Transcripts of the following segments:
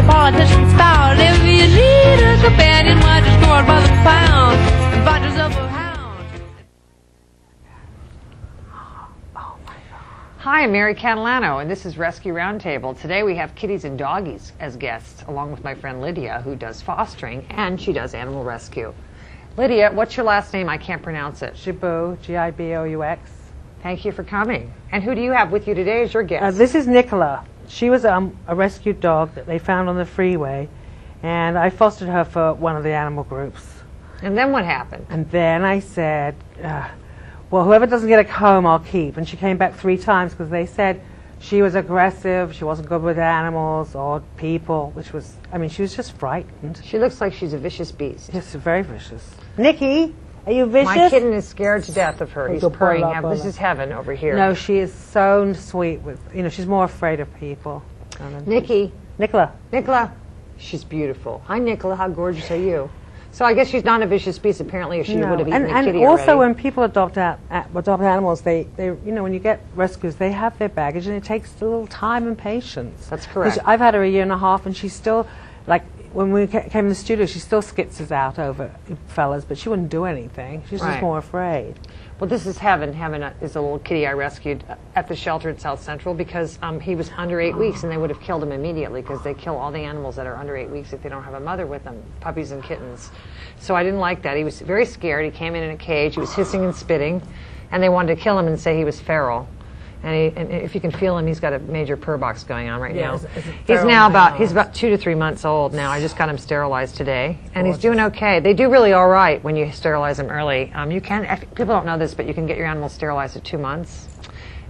a politician's style. If you need a companion, why just go on by the pound and find yourself a hound. Hi, I'm Mary Catalano, and this is Rescue Roundtable. Today we have kitties and doggies as guests, along with my friend Lydia, who does fostering, and she does animal rescue. Lydia, what's your last name? I can't pronounce it. Giboux, G-I-B-O-U-X. Thank you for coming. And who do you have with you today as your guest? This is Nicola. She was a rescued dog that they found on the freeway, and I fostered her for one of the animal groups. And then what happened? And then I said, well, whoever doesn't get a comb, I'll keep. And she came back 3 times because they said she was aggressive, she wasn't good with animals or people, which was, I mean, she was just frightened. She looks like she's a vicious beast. Yes, very vicious. Nikki, are you vicious? My kitten is scared to death of her. He's purring. This is heaven over here. No, she is so sweet with, you know, she's more afraid of people. Nikki. Nicola. Nicola. She's beautiful. Hi, Nicola. How gorgeous are you? So I guess she's not a vicious beast, apparently, or she would have eaten a kitty And also already. when people adopt animals, they, you know, when you get rescues, they have their baggage, and it takes a little time and patience. That's correct. I've had her a year and a half, and she's still, like, when we came in the studio, she still skitzes out over fellas, but she wouldn't do anything. She's just more afraid. Well, this is Heaven. Heaven is a little kitty I rescued at the shelter at South Central because he was under 8 weeks, and they would have killed him immediately because they kill all the animals that are under 8 weeks if they don't have a mother with them, puppies and kittens. So I didn't like that. He was very scared. He came in a cage. He was hissing and spitting, and they wanted to kill him and say he was feral. And if you can feel him, he's got a major purr box going on right now. He's about 2 to 3 months old now. I just got him sterilized today, and he's doing okay. They do really all right when you sterilize them early. People don't know this, but you can get your animals sterilized at 2 months,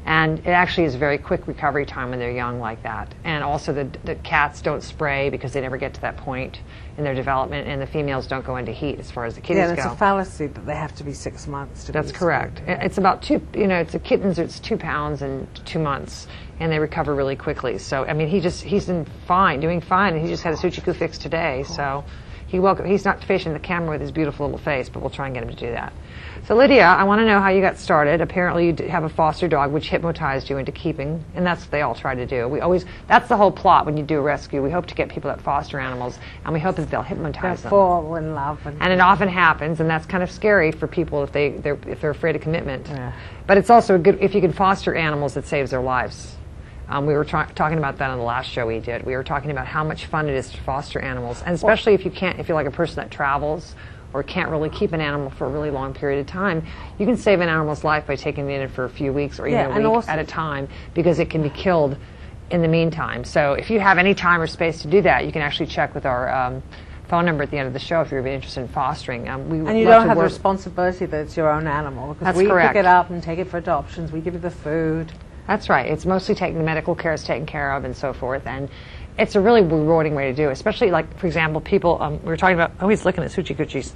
and it actually is a very quick recovery time when they're young like that. And also the cats don't spray because they never get to that point in their development, and the females don't go into heat as far as the kitties go. Yeah, it's a fallacy that they have to be 6 months to be. That's correct. It's about it's a kittens, it's 2 pounds in 2 months, and they recover really quickly. So, I mean, he's doing fine, and he just had a Suchiku fix today, so he's not facing the camera with his beautiful little face, but we'll try and get him to do that. So, Lydia, I want to know how you got started. Apparently, you have a foster dog which hypnotized you into keeping, and that's what they all try to do. That's the whole plot when you do a rescue. We hope to get people that foster animals, and we hope that they'll hypnotize them. Fall in love. And it often happens, and that's kind of scary for people if they're afraid of commitment. Yeah. But it's also good if you can foster animals, it saves their lives. We were talking about that on the last show we did. We were talking about how much fun it is to foster animals, and especially if you're like a person that travels or can't really keep an animal for a really long period of time, you can save an animal's life by taking it in for a few weeks or even a week at a time, because it can be killed in the meantime. So if you have any time or space to do that, you can actually check with our phone number at the end of the show if you're really interested in fostering. And you don't have the responsibility that it's your own animal, because we pick it up and take it for adoptions. We give you the food. That's right. It's mostly the medical care is taken care of and so forth, and it's a really rewarding way to do it, especially, like, for example, people, we were talking about, he's looking at Suchikuchis.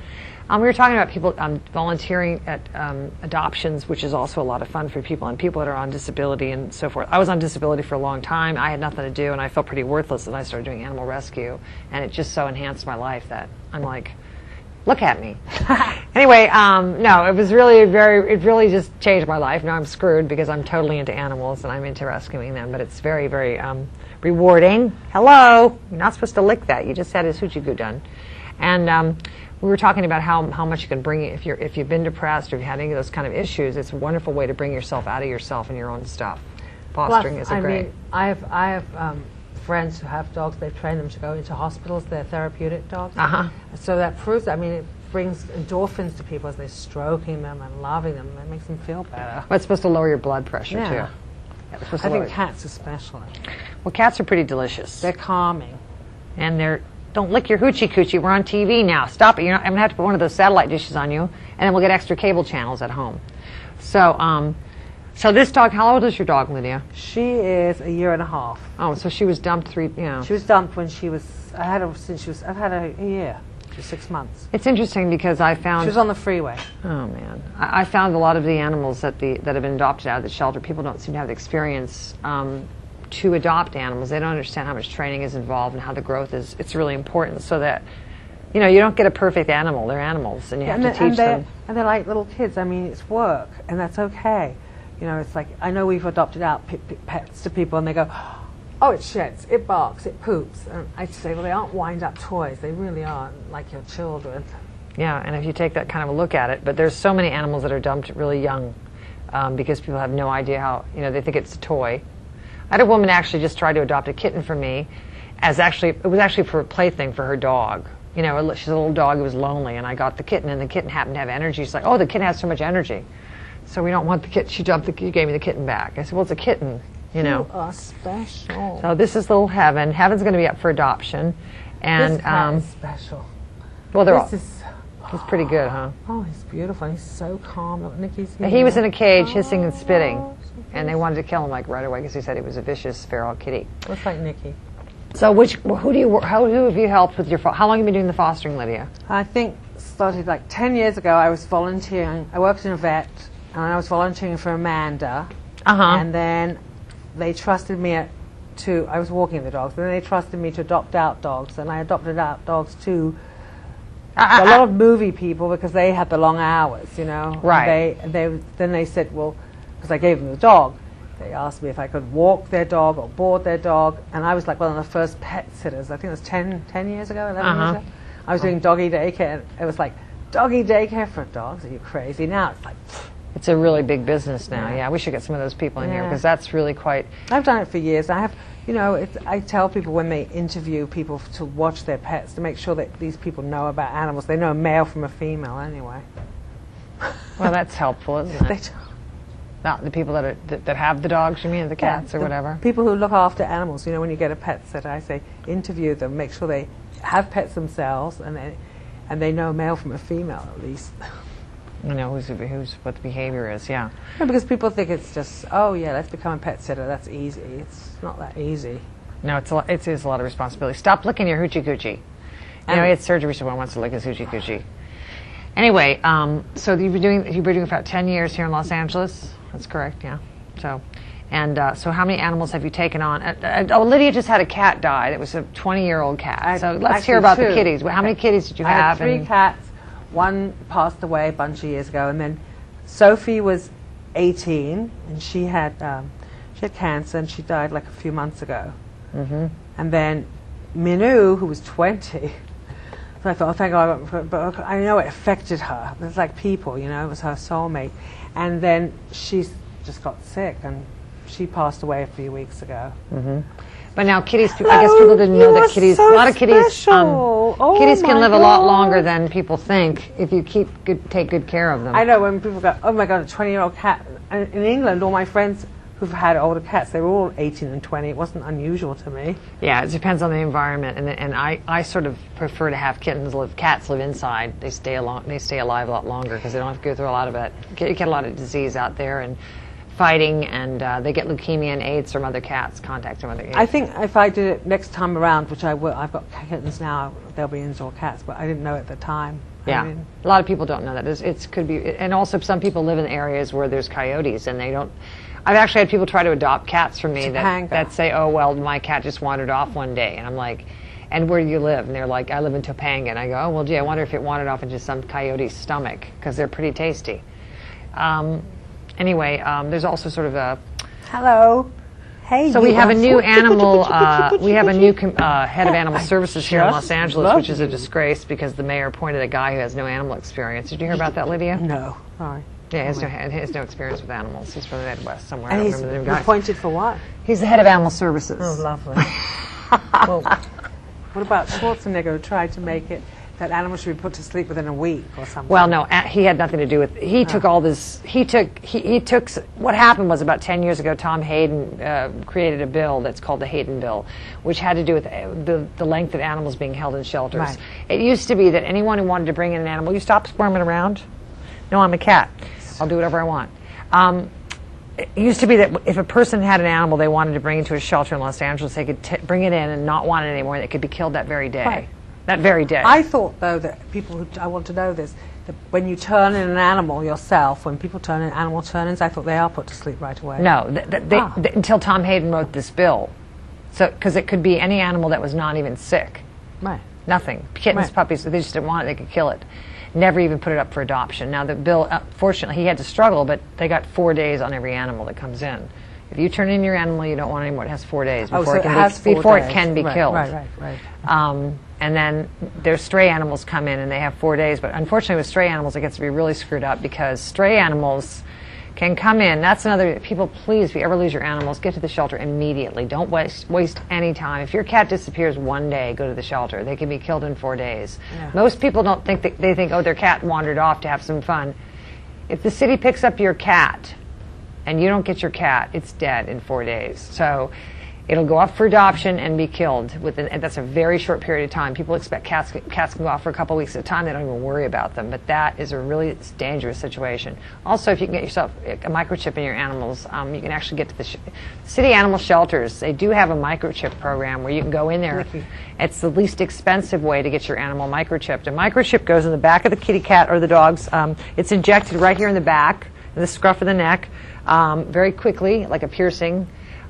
We were talking about people volunteering at adoptions, which is also a lot of fun for people, and people that are on disability and so forth. I was on disability for a long time. I had nothing to do, and I felt pretty worthless, and I started doing animal rescue, and it just so enhanced my life that I'm like, look at me. Anyway, no, it was really it really just changed my life. Now I'm screwed because I'm totally into animals, and I'm into rescuing them, but it's very, very rewarding. Hello, you're not supposed to lick that. You just had a Suchiku done. And we were talking about how much you can bring if you've been depressed or if you had any of those kind of issues. It's a wonderful way to bring yourself out of yourself and your own stuff. Fostering is great. I have friends who have dogs. They've trained them to go into hospitals. They're therapeutic dogs. So that proves. I mean, it brings endorphins to people as they're stroking them and loving them. That makes them feel better. Well, it's supposed to lower your blood pressure too. Yeah, I think cats especially. Well, cats are pretty delicious. They're calming, and don't lick your hoochie coochie. We're on TV now. Stop it. I'm going to have to put one of those satellite dishes on you, and then we'll get extra cable channels at home. So, so this dog, how old is your dog, Lydia? She is a year and a half. Oh, so she was dumped She was dumped when she was, I've had her a year. She was 6 months. It's interesting because I found... She was on the freeway. Oh, man. I found a lot of the animals that have been adopted out of the shelter, people don't seem to have the experience to adopt animals. They don't understand how much training is involved and how the growth is. It's really important so that, you don't get a perfect animal. They're animals, and you have to teach them. And they're like little kids. I mean, it's work, and that's okay. It's like, I know we've adopted out pets to people, and they go, Oh, it shits, it barks, it poops. And I say, well, they aren't wind-up toys. They really aren't, like your children. Yeah, and if you take that kind of a look at it, but there's so many animals that are dumped really young because people have no idea how, they think it's a toy. I had a woman actually just try to adopt a kitten for me it was actually for a plaything for her dog. She's a little dog who was lonely, and I got the kitten, and the kitten happened to have energy. She's like, oh, the kitten has so much energy. So we don't want the kitten. She gave me the kitten back. I said, well, it's a kitten, You are special. So this is little Heaven. Heaven's going to be up for adoption. And this cat is special. Well, he's pretty good, huh? Oh, he's beautiful. He's so calm. Look, Nikki's here. He was in a cage hissing and spitting, and they wanted to kill him right away because he said he was a vicious feral kitty. Looks like Nikki. So who have you helped with how long have you been doing the fostering, Lydia? I think started like 10 years ago. I was volunteering. I worked in a vet, and I was volunteering for Amanda. And then they trusted me I was walking the dogs, and then they trusted me to adopt out dogs, and I adopted out dogs too. A lot of movie people, because they had the long hours, Right. Then they said, well, because I gave them the dog, they asked me if I could walk their dog or board their dog, and I was like one of the first pet sitters. I think it was 10 years ago, 11 years ago. I was doing doggy daycare, and it was like, doggy daycare for dogs? Are you crazy? Now it's like... It's a really big business now. Yeah, we should get some of those people in here, because that's really quite... I've done it for years. I have... I tell people when they interview people to watch their pets to make sure that these people know about animals. They know a male from a female anyway. Well, that's helpful, isn't it? Not the people that have the dogs, you mean, the cats or whatever? People who look after animals. When you get a pet sitter, I say interview them, make sure they have pets themselves, and they know a male from a female at least. What the behavior is, yeah. Because people think it's just, oh yeah, let's become a pet sitter, that's easy. It's not that easy. No, it is a lot of responsibility. Stop licking your hoochie coochie. He had surgery, so one wants to lick his hoochie coochie. Anyway, so you've been doing about 10 years here in Los Angeles. That's correct, yeah. So how many animals have you taken on? Lydia just had a cat die. It was a 20-year-old cat. So let's hear about the kitties. How many kitties did you have? I had 3 cats. One passed away a bunch of years ago, and then Sophie was 18, and she had cancer, and she died like a few months ago. And then Minu, who was 20, so I thought, oh, thank God, but I know it affected her. It's like people, it was her soulmate. And then she's just got sick, and she passed away a few weeks ago. But now kitties, I guess people didn't know that kitties, so a lot of kitties, kitties can live a lot God. longer than people think if you take good care of them. I know when people go, oh my God, a 20-year-old cat. And in England, all my friends who've had older cats, they were all 18 and 20. It wasn't unusual to me. Yeah, it depends on the environment, and I sort of prefer to have cats live inside. They stay alive a lot longer because they don't have to go through a lot of it. You get a lot of disease out there and fighting, and they get leukemia and AIDS from other cats contacting other cats. I think if I did it next time around, which I will, I've got kittens now, they'll be indoor cats, but I didn't know at the time. Yeah, a lot of people don't know that. It could be, and also some people live in areas where there's coyotes, and they don't. I've actually had people try to adopt cats from me that say, oh, well, my cat just wandered off one day, and I'm like, and where do you live? And they're like, I live in Topanga, and I go, oh, well, gee, I wonder if it wandered off into some coyote's stomach, because they're pretty tasty. Anyway, there's also sort of a... Hello. Hey. So we have a new animal, we have a new head of animal services here in Los Angeles, which is a disgrace because the mayor appointed a guy who has no animal experience. Did you hear about that, Lydia? No. Sorry. Yeah, he has no experience with animals. He's from the Midwest somewhere. And I don't he's remember the name. appointed for what? He's the head of animal services. Oh, lovely. Well, what about Schwarzenegger who tried to make it that animals should be put to sleep within a week or something? Well, no, he had nothing to do with. He took all this. He took. What happened was about 10 years ago, Tom Hayden created a bill that's called the Hayden Bill, which had to do with the length of animals being held in shelters. Right. It used to be that anyone who wanted to bring in an animal, you stop squirming around. No, I'm a cat. I'll do whatever I want. It used to be that if a person had an animal they wanted to bring into a shelter in Los Angeles, they could bring it in and not want it anymore, and it could be killed that very day. Right. That very day. I thought, though, that people who, I want to know this, that when you turn in an animal yourself, when people turn in animal turn-ins, I thought they are put to sleep right away. No, until Tom Hayden wrote this bill. So, because it could be any animal that was not even sick. Right. Nothing. Kittens, puppies, they just didn't want it, they could kill it. Never even put it up for adoption. Now, the bill, fortunately, he had to struggle, but they got 4 days on every animal that comes in. If you turn in your animal, you don't want it anymore. It has 4 days Oh, before, so it, can it has be, 4 before days. it can be Right, killed. Right. And then there's stray animals come in and they have 4 days. But unfortunately with stray animals, it gets to be really screwed up because stray animals can come in. That's another, people, please, if you ever lose your animals, get to the shelter immediately. Don't waste any time. If your cat disappears one day, go to the shelter. They can be killed in 4 days. Yeah. Most people don't think that, they think, oh, their cat wandered off to have some fun. If the city picks up your cat and you don't get your cat, it's dead in 4 days. So it'll go up for adoption and be killed within, and that's a very short period of time. People expect cats can go off for a couple weeks at a time. They don't even worry about them, but that is a really dangerous situation. Also, if you can get yourself a microchip in your animals, you can actually get to the city animal shelters. They do have a microchip program where you can go in there. It's the least expensive way to get your animal microchipped. A microchip goes in the back of the kitty cat or the dog's. It's injected right here in the back, in the scruff of the neck, very quickly, like a piercing.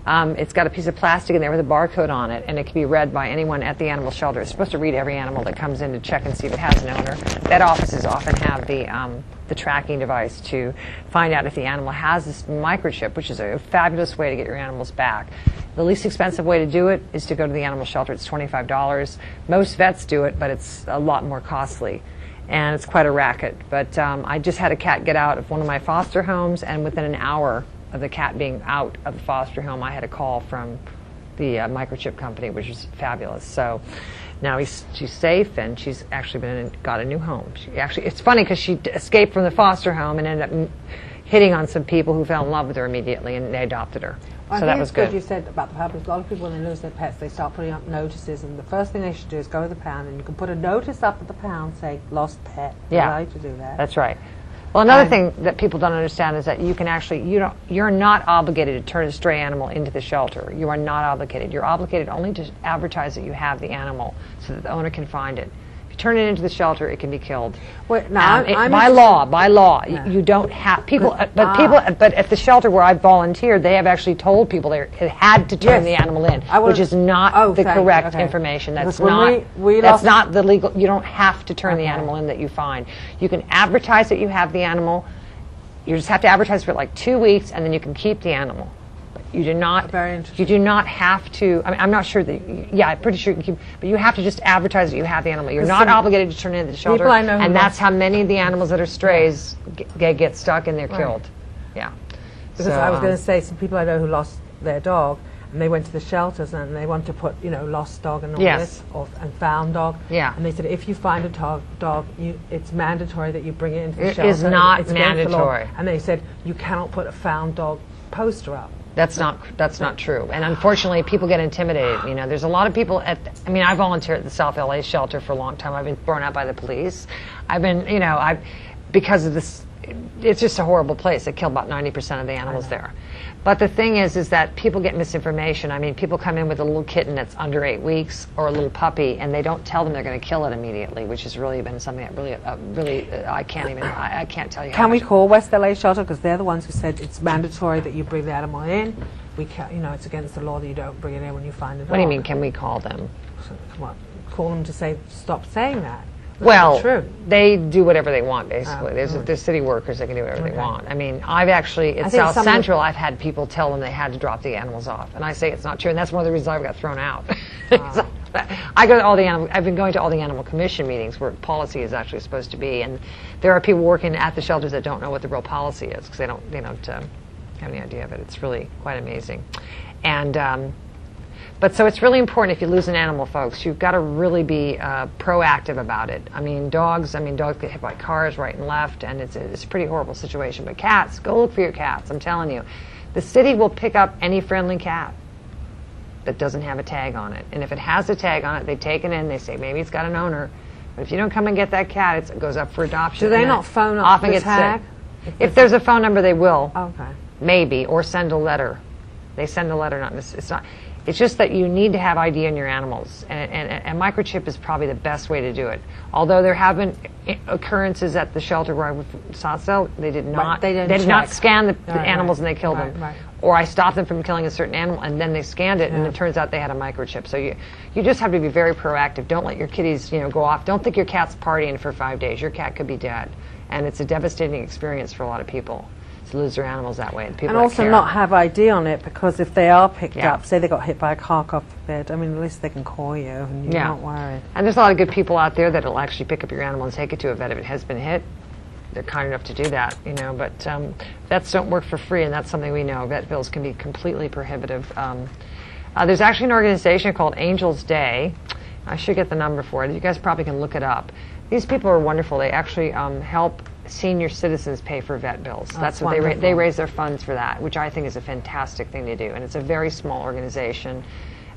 It's got a piece of plastic in there with a barcode on it, and it can be read by anyone at the animal shelter. It's supposed to read every animal that comes in to check and see if it has an owner. Vet offices often have the tracking device to find out if the animal has this microchip, which is a fabulous way to get your animals back. The least expensive way to do it is to go to the animal shelter. It's $25. Most vets do it, but it's a lot more costly. And it's quite a racket. But I just had a cat get out of one of my foster homes, and within an hour of the cat being out of the foster home, I had a call from the microchip company, which is fabulous. So now she's safe, and she's actually got a new home. It's funny because she escaped from the foster home and ended up hitting on some people who fell in love with her immediately, and they adopted her. Well, so that was good. You said about the public. A lot of people, when they lose their pets, they start putting up notices, and the first thing they should do is go to the pound, and you can put a notice up at the pound saying "lost pet." Yeah, allow you to do that. That's right. Well, another thing that people don't understand is that you can actually, you're not obligated to turn a stray animal into the shelter. You are not obligated. You're obligated only to advertise that you have the animal so that the owner can find it. If you turn it into the shelter, it can be killed. Wait, now, by law, yeah. You don't have people. But at the shelter where I volunteered, they have actually told people they had to turn the animal in, which is not the correct information. That's not the legal. You don't have to turn the animal in that you find. You can advertise that you have the animal. You just have to advertise for like 2 weeks, and then you can keep the animal. You do not. Very interesting. You do not have to. I mean, I'm not sure that. I'm pretty sure you can keep. But you have to just advertise that you have the animal. You're not obligated to turn it into the shelter. I know, and that's how many of the animals that are strays get stuck and they're killed. Yeah. Because I was going to say, some people I know who lost their dog, and they went to the shelters and they want to put, lost dog and all this, and found dog. Yeah. And they said, if you find a dog, it's mandatory that you bring it into the shelter. It is not mandatory. And they said, you cannot put a found dog poster up. That's not true. And unfortunately, people get intimidated. There's a lot of people I volunteered at the South LA shelter for a long time. I've been thrown out by the police. I've been, because of this, it's just a horrible place. They kill about 90% of the animals there. But the thing is that people get misinformation. People come in with a little kitten that's under 8 weeks or a little puppy, and they don't tell them they're going to kill it immediately, which has really been something that really I can't tell you. Can we call West LA Shelter, because they're the ones who said it's mandatory that you bring the animal in? We can't, it's against the law that you don't bring it in when you find a dog. What do you mean? Can we call them? So, come on, call them to say stop saying that. Well, true. They do whatever they want, basically. There's city workers that can do whatever they want. I've actually, at South Central, I've had people tell them they had to drop the animals off. And I say it's not true, and that's one of the reasons I got thrown out. I go to I've been going to all the animal commission meetings where policy is actually supposed to be, and there are people working at the shelters that don't know what the real policy is because they don't have any idea of it. It's really quite amazing. And but so it's really important if you lose an animal, folks, you've got to really be proactive about it. Dogs get hit by cars right and left, and it's a pretty horrible situation. But cats, go look for your cats. I'm telling you. The city will pick up any friendly cat that doesn't have a tag on it. And if it has a tag on it, they take it in, they say maybe it's got an owner. But if you don't come and get that cat, it goes up for adoption. Do they not phone up the tag? If there's a phone number, they will. Okay. Maybe, or send a letter. They send a letter, it's just that you need to have ID on your animals, and microchip is probably the best way to do it. Although there have been occurrences at the shelter where I saw they did not did not scan the animals and they killed them. Right. Or I stopped them from killing a certain animal and then they scanned it and it turns out they had a microchip. So you just have to be very proactive. Don't let your kitties go off. Don't think your cat's partying for 5 days. Your cat could be dead, and it's a devastating experience for a lot of people. to lose their animals that way. People And that also care. not have ID on it, because if they are picked Yeah. up, say they got hit by a car, God forbid, I mean, at least they can call you and you're Yeah. not worried. And there's a lot of good people out there that will actually pick up your animal and take it to a vet if it has been hit. They're kind enough to do that, you know, but vets don't work for free, and that's something we know. Vet bills can be completely prohibitive. There's actually an organization called Angels Day. I should get the number for it. You guys probably can look it up. These people are wonderful. They actually help senior citizens pay for vet bills. That's what they raise their funds for that, which I think is a fantastic thing to do. And it's a very small organization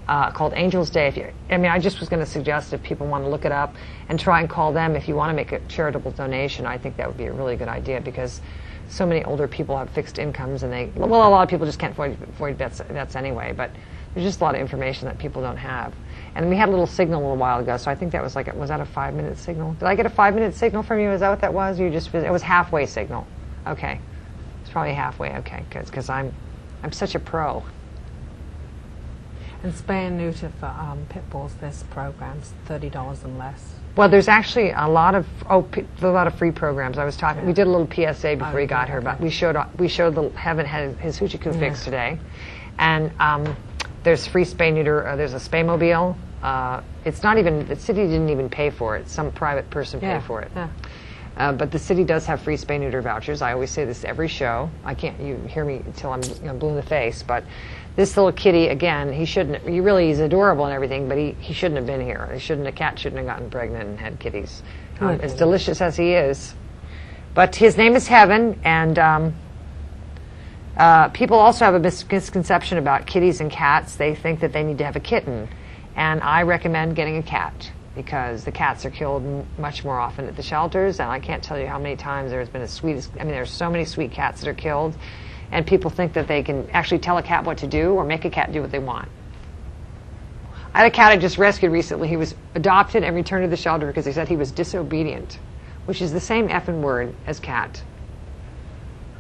called Angels Day. I just was going to suggest if people want to look it up and try and call them if you want to make a charitable donation. I think that would be a really good idea, because so many older people have fixed incomes, and a lot of people just can't afford vets anyway. But there's just a lot of information that people don't have. And we had a little signal a little while ago, so I think that was was that a 5-minute signal? Did I get a 5-minute signal from you? Is that what that was? It was halfway signal. Okay. It's probably halfway. Okay, good, because I'm such a pro. And spay and neuter for pit bulls, there's programs, $30 and less. Well, there's actually a lot of free programs. I was talking. We did a little PSA before he got here, but we showed little Heaven had his hoochie coo fixed today, and there's free spay neuter. There's a spay mobile. It's not even, the city didn't even pay for it. Some private person paid for it. Yeah. But the city does have free spay neuter vouchers. I always say this every show. You hear me until I'm blue in the face. But this little kitty, again, he's adorable and everything, but he shouldn't have been here. A cat shouldn't have gotten pregnant and had kitties. As delicious as he is. But his name is Heaven, and people also have a misconception about kitties and cats. They think that they need to have a kitten. And I recommend getting a cat, because the cats are killed much more often at the shelters. And I can't tell you how many times there's been there's so many sweet cats that are killed. And people think that they can actually tell a cat what to do or make a cat do what they want. I had a cat I just rescued recently. He was adopted and returned to the shelter because they said he was disobedient, which is the same effing word as cat.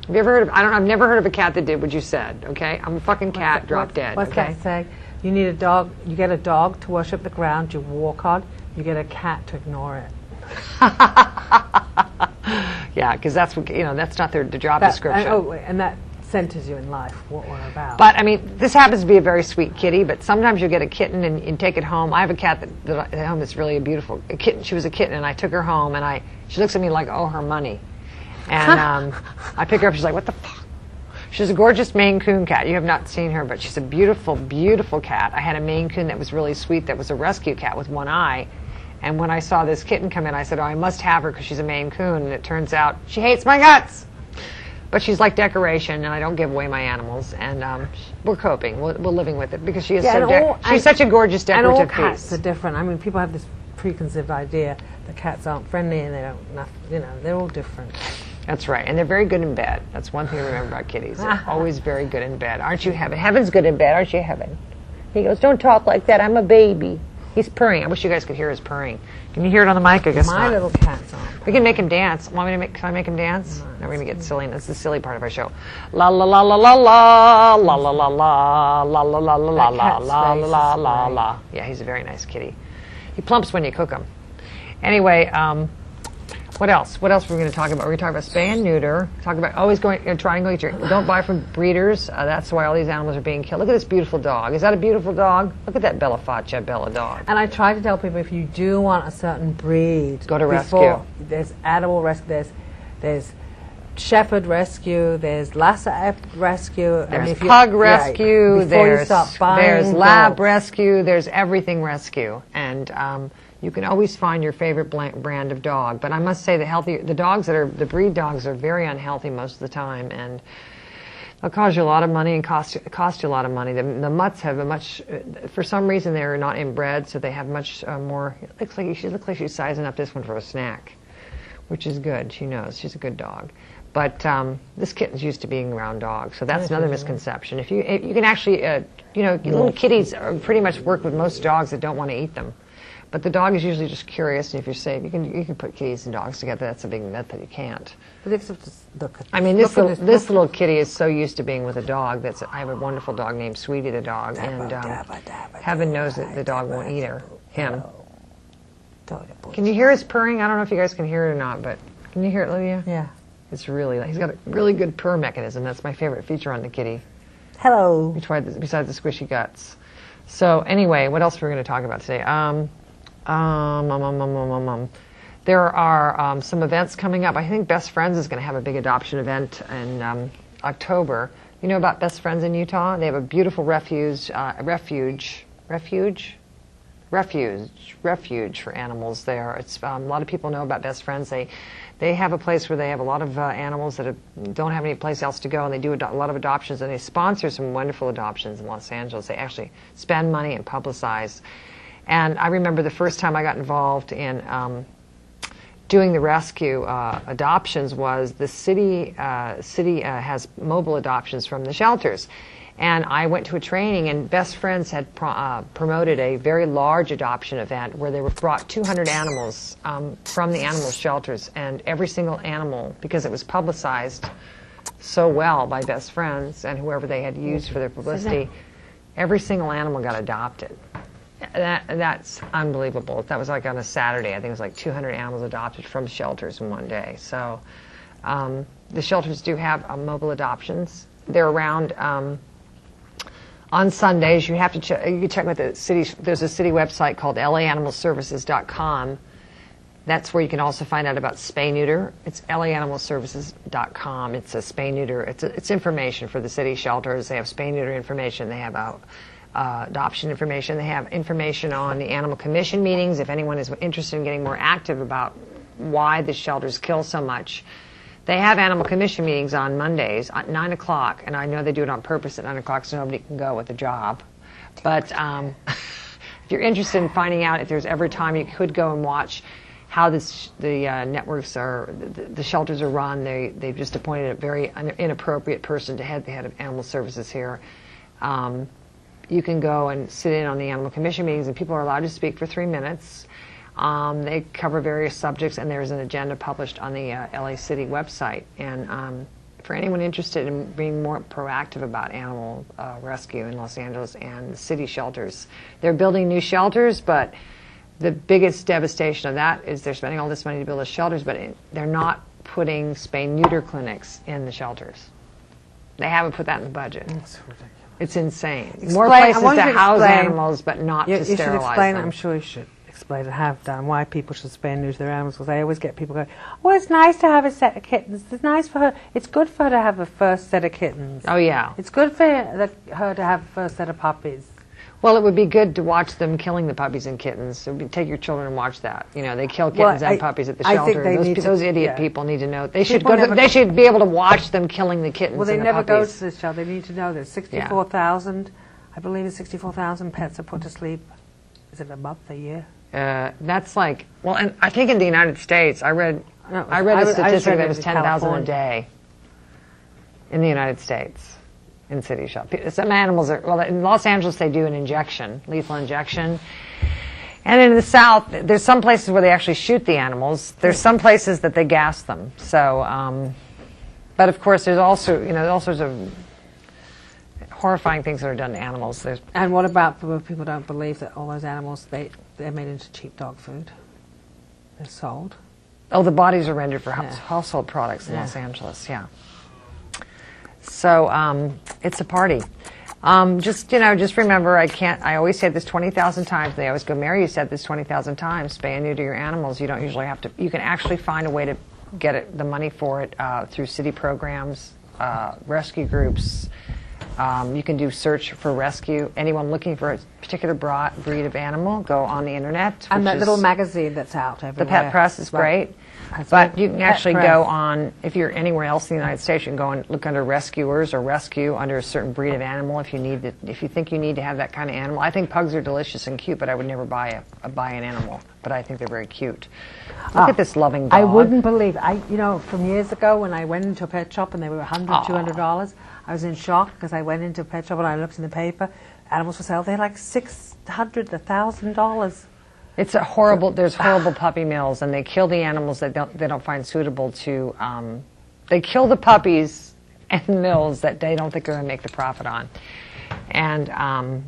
Have you ever heard of, I've never heard of a cat that did what you said, okay? I'm a fucking cat, drop dead, What's okay? that say? You need a dog, you get a dog to worship the ground, you walk on, you get a cat to ignore it. Yeah, because that's what, that's not their job description. And that centers you in life, what we're about. But, this happens to be a very sweet kitty, but sometimes you'll get a kitten and take it home. I have a cat that at home that's really a beautiful kitten. She was a kitten, and I took her home, and she looks at me like, oh, her money. And I pick her up, she's like, what the fuck? She's a gorgeous Maine Coon cat. You have not seen her, but she's a beautiful, beautiful cat. I had a Maine Coon that was really sweet, that was a rescue cat with one eye. And when I saw this kitten come in, I said, oh, I must have her because she's a Maine Coon. And it turns out she hates my guts. But she's like decoration, and I don't give away my animals. And we're coping. We're living with it because she is she's such a gorgeous decorative piece. And all cats piece. are different. People have this preconceived idea that cats aren't friendly and they don't, they're all different. That's right. And they're very good in bed. That's one thing to remember about kitties. They're always very good in bed. Aren't you, Heaven? Heaven's good in bed, aren't you, Heaven? He goes, don't talk like that. I'm a baby. He's purring. I wish you guys could hear his purring. Can you hear it on the mic? I guess My little cat's on. We can make him dance. Can I make him dance? No, we're going to get silly. That's the silly part of our show. La la la la la la la la la la la la la la la la la la la. Yeah, he's a very nice kitty. He plumps when you cook him. Anyway, what else? What else were we going to talk about? We're going to talk about spay and neuter. Talk about always try and go get don't buy from breeders. That's why all these animals are being killed. Look at this beautiful dog. Is that a beautiful dog? Look at that Bella dog. And I try to tell people, if you do want a certain breed, go to rescue. There's animal rescue. There's shepherd rescue. There's Lhasa rescue. There's pug rescue. There's lab dogs. rescue. There's everything rescue. And you can always find your favorite brand of dog. But I must say the breed dogs are very unhealthy most of the time, and they'll cause you a lot of money and cost you a lot of money. The mutts have for some reason they're not inbred, so they have much more. It looks like she's sizing up this one for a snack, which is good. She knows she's a good dog. But this kitten's used to being around dogs, so that's another misconception. If you can actually, little kitties pretty much work with most dogs that don't want to eat them. But the dog is usually just curious, and if you're safe, you can put kitties and dogs together. That's a big myth that you can't. But except look at this little kitty is so used to being with a dog. I have a wonderful dog named Sweetie the dog, and Heaven knows that the dog won't eat him. Can you hear his purring? I don't know if you guys can hear it or not, but can you hear it, Lydia? Yeah. He's got a really good purr mechanism. That's my favorite feature on the kitty. Hello. We tried this, besides the squishy guts. So anyway, what else we're going to talk about today? There are some events coming up. I think Best Friends is going to have a big adoption event in October. You know about Best Friends in Utah? They have a beautiful refuge for animals there. It's a lot of people know about Best Friends. They have a place where they have a lot of animals that don't have any place else to go, and they do a lot of adoptions, and they sponsor some wonderful adoptions in Los Angeles. They actually spend money and publicize. And I remember the first time I got involved in doing the rescue adoptions was the city has mobile adoptions from the shelters. And I went to a training, and Best Friends had promoted a very large adoption event where they brought 200 animals from the animal shelters, and every single animal, because it was publicized so well by Best Friends and whoever they had used for their publicity, every single animal got adopted. That's unbelievable. That was like on a Saturday. I think it was like 200 animals adopted from shelters in one day. So the shelters do have mobile adoptions. They're around on Sundays. You have to check. You can check with the city. There's a city website called laanimalservices.com. That's where you can also find out about spay neuter. It's laanimalservices.com. It's a spay neuter. It's information for the city shelters. They have spay neuter information. They have adoption information. They have information on the animal commission meetings. If anyone is interested in getting more active about why the shelters kill so much, they have animal commission meetings on Mondays at 9 o'clock, and I know they do it on purpose at 9 o'clock so nobody can go with a job. But if you're interested in finding out if there's ever time you could go and watch how the networks are, the shelters are run, they've just appointed a very inappropriate person to head the head of animal services here. You can go and sit in on the animal commission meetings, and people are allowed to speak for 3 minutes. They cover various subjects, and there's an agenda published on the LA City website. And for anyone interested in being more proactive about animal rescue in Los Angeles and the city shelters, they're building new shelters, but the biggest devastation of that is they're spending all this money to build the shelters, but they're not putting spay-neuter clinics in the shelters. They haven't put that in the budget. It's ridiculous. It's insane. More places to house animals, but not to sterilize them. You should explain, them. I'm sure you should explain and have done why people should spay and neuter their animals, because I always get people going, well, it's nice to have a set of kittens. It's nice for her. It's good for her to have a first set of kittens. Oh, yeah. It's good for her to have a first set of puppies. Well, it would be good to watch them killing the puppies and kittens. Take your children and watch that. You know, they kill kittens and puppies at the shelter. Those idiot people need to know. They should be able to watch them killing the kittens. Well, they and the never go puppies. to the shelter. They need to know there's 64,000. I believe it's 64,000 pets are put to sleep. Is it a month, a year? That's like, well, and I think in the United States, I read a statistic that it was 10,000 a day in the United States in city shelters. Some animals are, well, in Los Angeles they do an injection, lethal injection. And in the South, there's some places where they actually shoot the animals. There's some places that they gas them. So, but of course, there's also, all sorts of horrifying things that are done to animals. And what about people don't believe that all those animals, they're made into cheap dog food? They're sold. Oh, the bodies are rendered for household products in Los Angeles, So it's a party. Just remember, I always say this 20,000 times. They always go, Mary, you said this 20,000 times. Spay and neuter your animals. You don't usually have to. You can actually find a way to get the money for it through city programs, rescue groups. You can do search for rescue. Anyone looking for a particular breed of animal, go on the internet. And that little magazine that's out everywhere. The Pet Press is great. But you can actually go on, if you're anywhere else in the United States, you can go and look under rescuers or rescue under a certain breed of animal if you think you need to have that kind of animal. I think pugs are delicious and cute, but I would never buy an animal. But I think they're very cute. Look at this loving dog. I wouldn't believe from years ago when I went into a pet shop and they were $100, $200, I was in shock because I went into a pet shop and I looked in the paper, animals for sale, they're like $600, $1,000. It's there's horrible puppy mills, and they kill the animals that they don't find suitable to, they kill the puppies and the mills that they don't think are going to make the profit on. And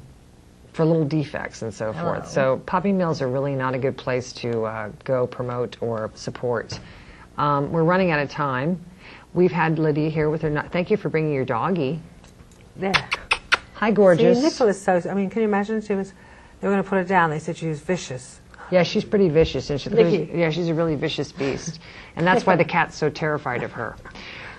for little defects and so forth. So puppy mills are really not a good place to go promote or support. We're running out of time. We've had Lydia here with her. Thank you for bringing your doggie. There. Hi, gorgeous. See, Nicola's so. I mean, can you imagine? They were going to put her down. They said she was vicious. Yeah, she's pretty vicious, and she's a really vicious beast, and that's why the cat's so terrified of her.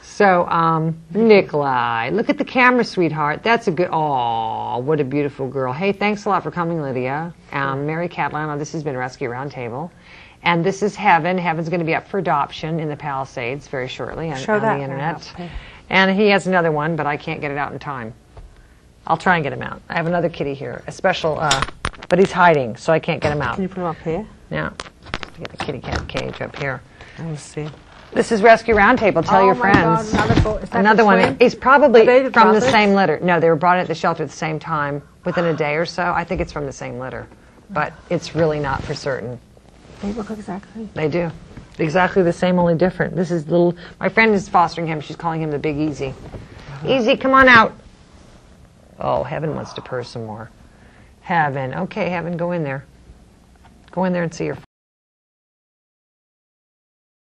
So, Nikolai, look at the camera, sweetheart. That's a good. Oh, what a beautiful girl. Hey, thanks a lot for coming, Lydia. Mary Catalano. This has been Rescue Roundtable, and this is Heaven. Heaven's going to be up for adoption in the Palisades very shortly on the internet. And he has another one, but I can't get it out in time. I'll try and get him out. I have another kitty here, a special. But he's hiding, so I can't get him out. Can you put him up here? Yeah. Get the kitty cat cage up here. Let's see. This is Rescue Roundtable. Tell your friends. God, another one. It's probably from the brothers? same litter. No, they were brought in at the shelter at the same time, within a day or so. I think it's from the same litter, but it's really not for certain. They look exactly. They do. Exactly the same, only different. This is little. My friend is fostering him. She's calling him the Big Easy. Easy, come on out. Oh, Heaven wants to purr some more. Heaven. Okay, Heaven, go in there. Go in there and see your